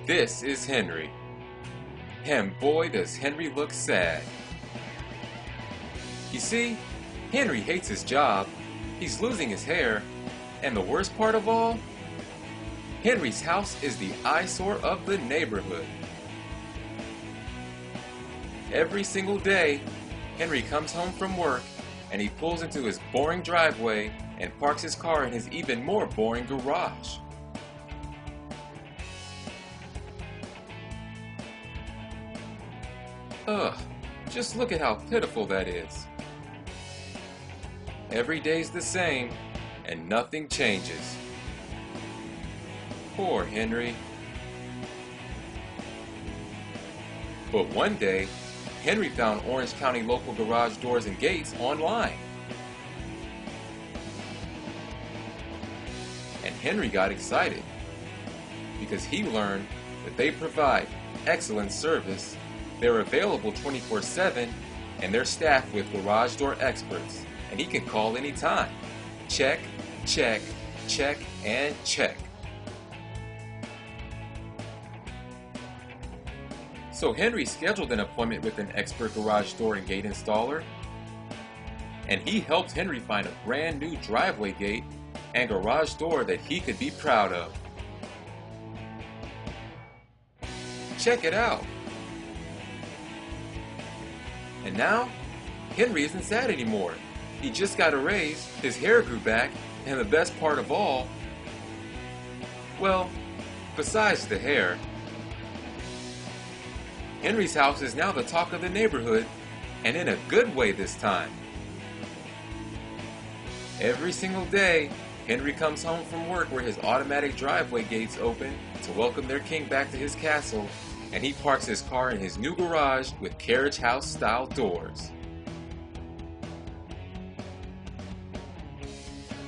This is Henry. And boy does Henry look sad. You see, Henry hates his job, he's losing his hair, and the worst part of all, Henry's house is the eyesore of the neighborhood. Every single day, Henry comes home from work and he pulls into his boring driveway and parks his car in his even more boring garage. Ugh, just look at how pitiful that is. Every day's the same and nothing changes. Poor Henry. But one day, Henry found Orange County local garage doors and gates online. And Henry got excited because he learned that they provide excellent service, they're available 24/7, and they're staffed with garage door experts, and he can call anytime. Check, check, check, and check. So Henry scheduled an appointment with an expert garage door and gate installer, and he helped Henry find a brand new driveway gate and garage door that he could be proud of. Check it out. And now, Henry isn't sad anymore. He just got a raise, his hair grew back, and the best part of all, well, besides the hair, Henry's house is now the talk of the neighborhood, and in a good way this time. Every single day, Henry comes home from work where his automatic driveway gates open to welcome their king back to his castle, and he parks his car in his new garage with carriage house style doors.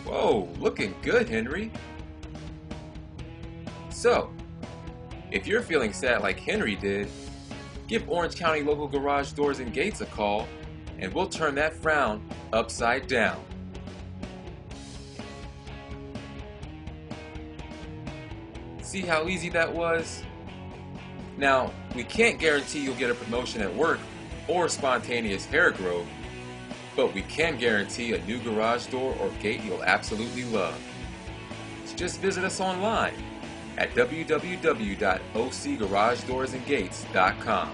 Whoa, looking good, Henry. So, if you're feeling sad like Henry did, give Orange County local garage doors and gates a call, and we'll turn that frown upside down. See how easy that was? Now, we can't guarantee you'll get a promotion at work or spontaneous hair growth, but we can guarantee a new garage door or gate you'll absolutely love. So just visit us online at www.ocgarageDoorsandGates.com.